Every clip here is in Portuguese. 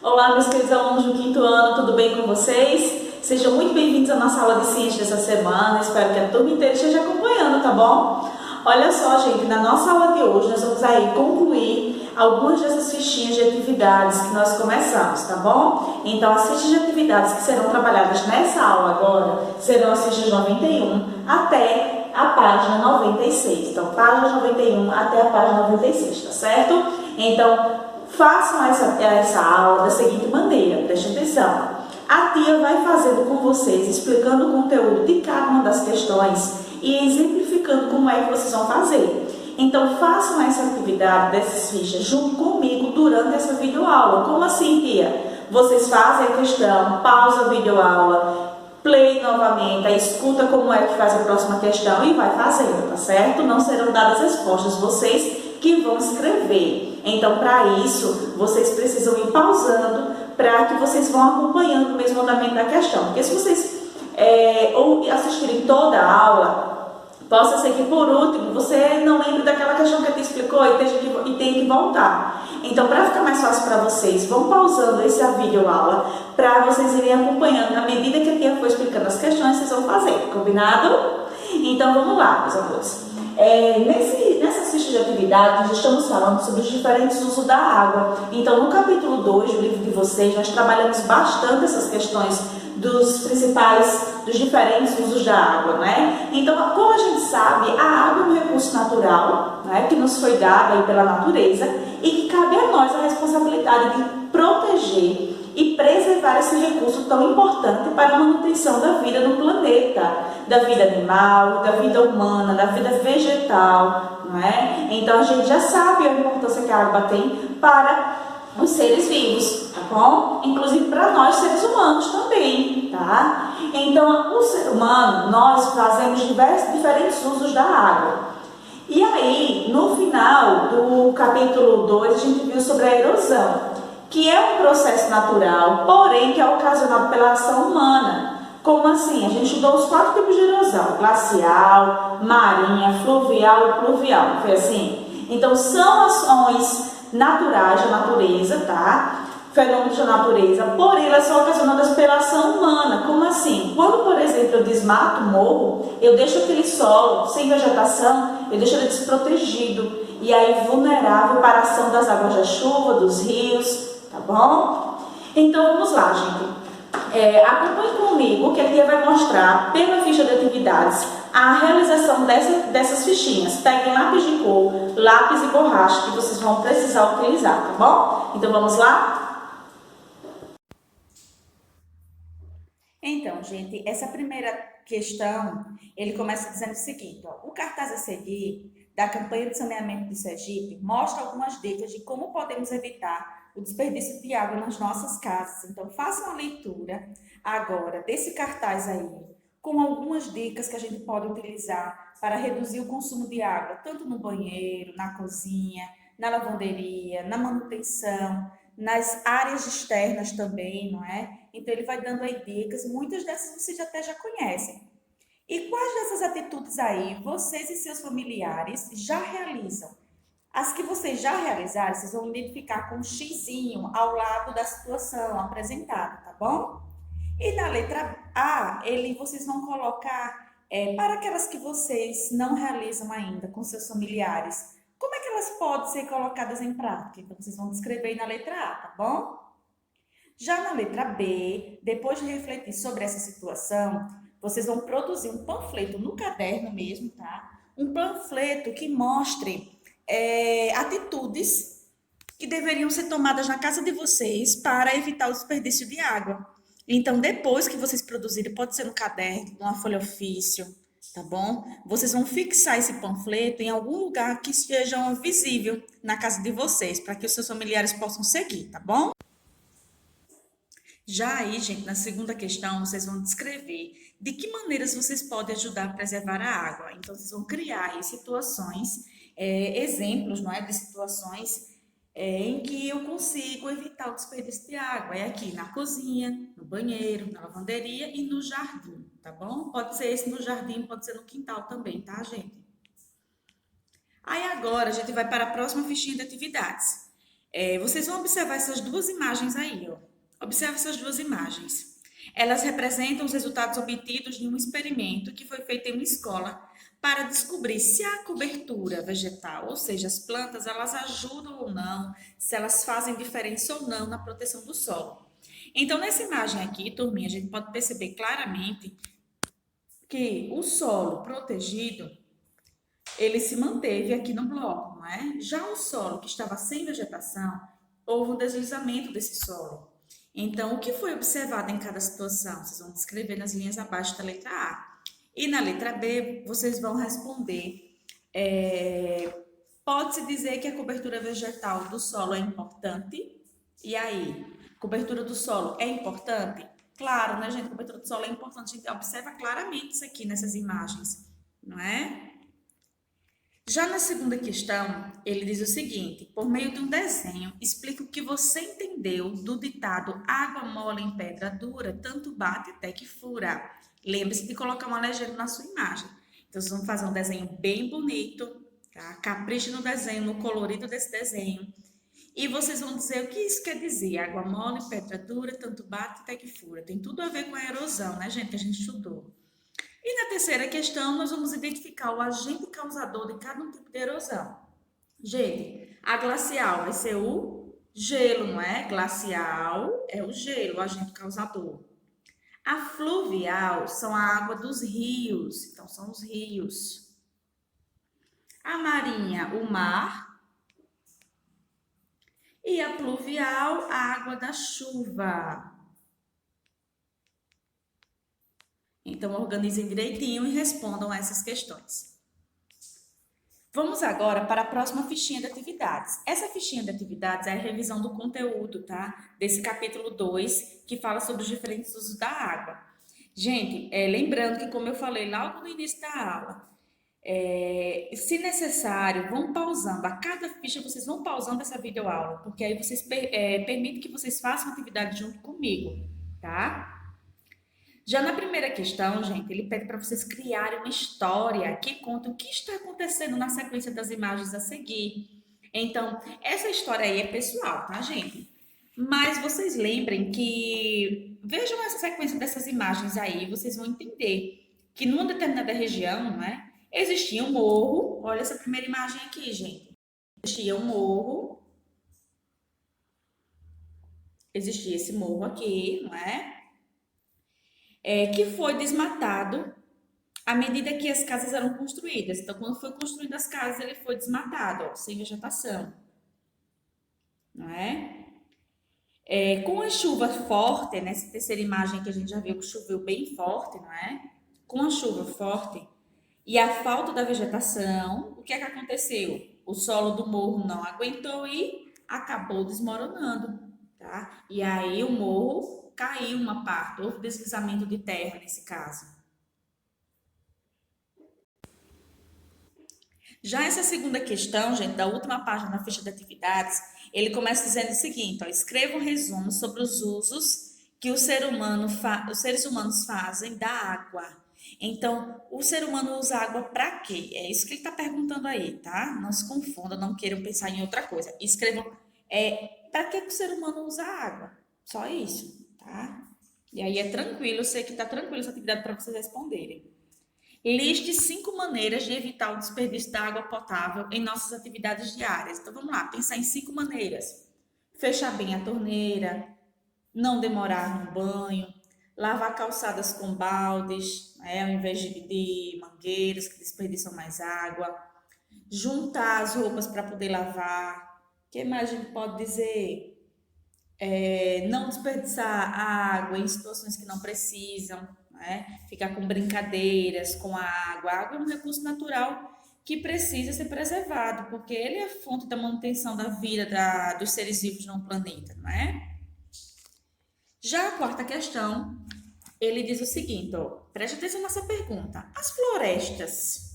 Olá, meus queridos alunos do quinto ano, tudo bem com vocês? Sejam muito bem-vindos à nossa aula de ciência dessa semana. Espero que a turma inteira esteja acompanhando, tá bom? Olha só, gente, na nossa aula de hoje nós vamos aí concluir algumas dessas fichinhas de atividades que nós começamos, tá bom? Então, as fichas de atividades que serão trabalhadas nessa aula agora serão as fichas 91 até a página 96. Então, página 91 até a página 96, tá certo? Então, façam essa aula da seguinte maneira, preste atenção. A tia vai fazendo com vocês, explicando o conteúdo de cada uma das questões e exemplificando como é que vocês vão fazer. Então, façam essa atividade dessas fichas junto comigo durante essa videoaula. Como assim, tia? Vocês fazem a questão, pausa a videoaula, play novamente, aí escuta como é que faz a próxima questão e vai fazendo, tá certo? Não serão dadas respostas, vocês que vão escrever. Então, para isso, vocês precisam ir pausando para que vocês vão acompanhando mesmo o andamento da questão. Porque se vocês ou assistirem toda a aula, possa ser que por último você não lembre daquela questão que a tia explicou e tenha que voltar. Então, para ficar mais fácil para vocês, vão pausando essa videoaula para vocês irem acompanhando. Na medida que a tia for explicando as questões, vocês vão fazer, combinado? Então, vamos lá, meus amores. Nessas fichas de atividade, nós estamos falando sobre os diferentes usos da água. Então, no capítulo 2 do livro de vocês, nós trabalhamos bastante essas questões dos diferentes usos da água, né? Então, como a gente sabe, a água é um recurso natural, né, que nos foi dado aí pela natureza e que cabe a nós a responsabilidade de proteger e preservar esse recurso tão importante para a manutenção da vida no planeta, da vida animal, da vida humana, da vida vegetal, não é? Então a gente já sabe a importância que a água tem para os seres vivos, tá bom? Inclusive para nós seres humanos também, tá? Então o ser humano, nós fazemos diferentes usos da água. E aí, no final do capítulo 2, a gente viu sobre a erosão, que é um processo natural, porém que é ocasionado pela ação humana. Como assim? A gente estudou os 4 tipos de erosão: glacial, marinha, fluvial e pluvial. Foi assim? Então, são ações naturais da natureza, tá? Fenômenos da natureza, porém elas são ocasionadas pela ação humana. Como assim? Quando, por exemplo, eu desmato o morro, eu deixo aquele solo sem vegetação, eu deixo ele desprotegido e aí vulnerável para a ação das águas da chuva, dos rios, tá bom? Então vamos lá, gente. Acompanhe comigo que a tia vai mostrar pela ficha de atividades a realização dessas fichinhas. Peguem lápis de cor, lápis e borracha que vocês vão precisar utilizar, tá bom? Então vamos lá? Então, gente, essa primeira questão, ele começa dizendo o seguinte, ó: o cartaz a seguir da campanha de saneamento de Sergipe mostra algumas dicas de como podemos evitar o desperdício de água nas nossas casas. Então, façam a leitura agora desse cartaz aí, com algumas dicas que a gente pode utilizar para reduzir o consumo de água, tanto no banheiro, na cozinha, na lavanderia, na manutenção, nas áreas externas também, não é? Então ele vai dando aí dicas, muitas dessas vocês até já conhecem. E quais dessas atitudes aí vocês e seus familiares já realizam? As que vocês já realizaram, vocês vão identificar com um xizinho ao lado da situação apresentada, tá bom? E na letra A, vocês vão colocar para aquelas que vocês não realizam ainda com seus familiares. Como é que elas podem ser colocadas em prática? Então, vocês vão descrever aí na letra A, tá bom? Já na letra B, depois de refletir sobre essa situação, vocês vão produzir um panfleto no caderno mesmo, tá? Um panfleto que mostre atitudes que deveriam ser tomadas na casa de vocês para evitar o desperdício de água. Então, depois que vocês produzirem, pode ser no caderno, numa folha ofício, tá bom? Vocês vão fixar esse panfleto em algum lugar que esteja visível na casa de vocês, para que os seus familiares possam seguir, tá bom? Já aí, gente, na segunda questão, vocês vão descrever de que maneiras vocês podem ajudar a preservar a água. Então, vocês vão criar aí situações, exemplos, não é, de situações em que eu consigo evitar o desperdício de água. É aqui na cozinha, no banheiro, na lavanderia e no jardim, tá bom? Pode ser esse no jardim, pode ser no quintal também, tá, gente? Aí agora a gente vai para a próxima fichinha de atividades. Vocês vão observar essas duas imagens aí, ó. Observe essas duas imagens. Elas representam os resultados obtidos de um experimento que foi feito em uma escola para descobrir se a cobertura vegetal, ou seja, as plantas, elas ajudam ou não, se elas fazem diferença ou não na proteção do solo. Então, nessa imagem aqui, turminha, a gente pode perceber claramente que o solo protegido, ele se manteve aqui no bloco, não é? Já o solo que estava sem vegetação, houve um deslizamento desse solo. Então, o que foi observado em cada situação? Vocês vão descrever nas linhas abaixo da letra A. E na letra B, vocês vão responder. Pode-se dizer que a cobertura vegetal do solo é importante? E aí, cobertura do solo é importante? Claro, né, gente? Cobertura do solo é importante. A gente observa claramente isso aqui nessas imagens, não é? Já na segunda questão, ele diz o seguinte: por meio de um desenho, explica o que você entendeu do ditado água mole em pedra dura, tanto bate até que fura. Lembre-se de colocar uma legenda na sua imagem. Então, vocês vão fazer um desenho bem bonito, tá? Capriche no desenho, no colorido desse desenho. E vocês vão dizer o que isso quer dizer. Água mole, pedra dura, tanto bate até que fura. Tem tudo a ver com a erosão, né, gente, que a gente estudou. E na terceira questão, nós vamos identificar o agente causador de cada um tipo de erosão. Gente, a glacial vai ser o gelo, não é? Glacial é o gelo, o agente causador. A fluvial são a água dos rios, então são os rios. A marinha, o mar. E a pluvial, a água da chuva. Então, organizem direitinho e respondam a essas questões. Vamos agora para a próxima fichinha de atividades. Essa fichinha de atividades é a revisão do conteúdo, tá? Desse capítulo 2, que fala sobre os diferentes usos da água. Gente, lembrando que, como eu falei logo no início da aula, se necessário, vão pausando. A cada ficha, vocês vão pausando essa videoaula, porque aí vocês permitem que vocês façam atividade junto comigo, tá? Já na primeira questão, gente, ele pede para vocês criarem uma história que conta o que está acontecendo na sequência das imagens a seguir. Então, essa história aí é pessoal, tá, gente? Mas vocês lembrem que vejam essa sequência dessas imagens aí, vocês vão entender que numa determinada região, né, existia um morro. Olha essa primeira imagem aqui, gente. Existia um morro. Existia esse morro aqui, não é? Que foi desmatado à medida que as casas eram construídas. Então, quando foi construída as casas, ele foi desmatado, ó, sem vegetação, não é? Com a chuva forte, nessa terceira imagem que a gente já viu que choveu bem forte, não é? Com a chuva forte e a falta da vegetação, o que é que aconteceu? O solo do morro não aguentou e acabou desmoronando, tá? E aí o morro caiu uma parte, houve deslizamento de terra nesse caso. Já essa segunda questão, gente, da última página da ficha de atividades, ele começa dizendo o seguinte, ó: escreva um resumo sobre os usos que os seres humanos fazem da água. Então, o ser humano usa água para quê? É isso que ele está perguntando aí, tá? Não se confunda, não queiram pensar em outra coisa. Escrevam, para que o ser humano usa água? Só isso, tá? E aí é tranquilo, eu sei que está tranquilo essa atividade para vocês responderem. Liste 5 maneiras de evitar o desperdício da água potável em nossas atividades diárias. Então vamos lá, pensar em 5 maneiras. Fechar bem a torneira, não demorar no banho, lavar calçadas com baldes, ao invés de mangueiras que desperdiçam mais água, juntar as roupas para poder lavar. O que mais a gente pode dizer? Não desperdiçar água em situações que não precisam, né? Ficar com brincadeiras com a água. A água é um recurso natural que precisa ser preservado, porque ele é a fonte da manutenção da vida dos seres vivos no planeta, não é? Já a quarta questão, ele diz o seguinte, ó, preste atenção nessa pergunta. As florestas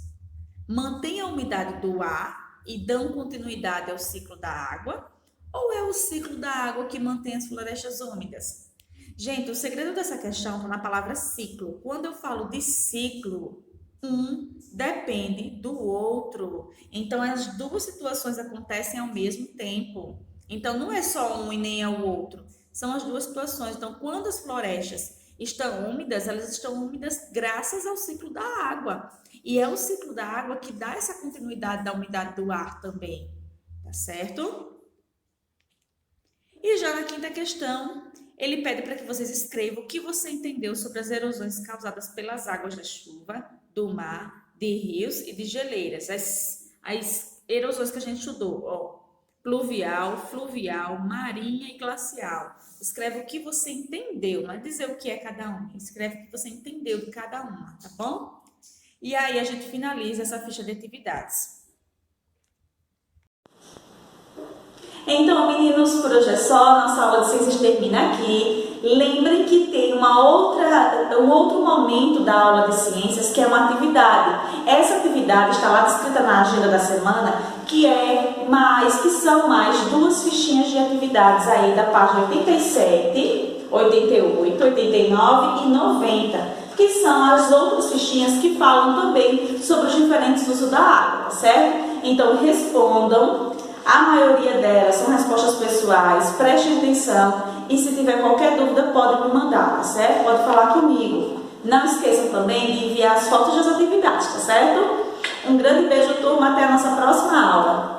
mantêm a umidade do ar e dão continuidade ao ciclo da água? Ou é o ciclo da água que mantém as florestas úmidas? Gente, o segredo dessa questão está na palavra ciclo. Quando eu falo de ciclo, um depende do outro. Então, as duas situações acontecem ao mesmo tempo. Então, não é só um e nem é o outro. São as duas situações. Então, quando as florestas estão úmidas, elas estão úmidas graças ao ciclo da água. E é o ciclo da água que dá essa continuidade da umidade do ar também. Tá certo? E já na quinta questão, ele pede para que vocês escrevam o que você entendeu sobre as erosões causadas pelas águas da chuva, do mar, de rios e de geleiras. As erosões que a gente estudou, ó, pluvial, fluvial, marinha e glacial. Escreve o que você entendeu, não é dizer o que é cada uma. Escreve o que você entendeu de cada uma, tá bom? E aí a gente finaliza essa ficha de atividades. Então, meninos, por hoje é só. Nossa aula de ciências termina aqui. Lembrem que tem um outro momento da aula de ciências, que é uma atividade. Essa atividade está lá descrita na agenda da semana, que são mais duas fichinhas de atividades aí da página 87, 88, 89 e 90, que são as outras fichinhas que falam também sobre os diferentes usos da água, tá certo? Então, respondam. A maioria delas são respostas pessoais, prestem atenção e se tiver qualquer dúvida pode me mandar, tá certo? Pode falar comigo. Não esqueçam também de enviar as fotos das atividades, tá certo? Um grande beijo, turma, até a nossa próxima aula.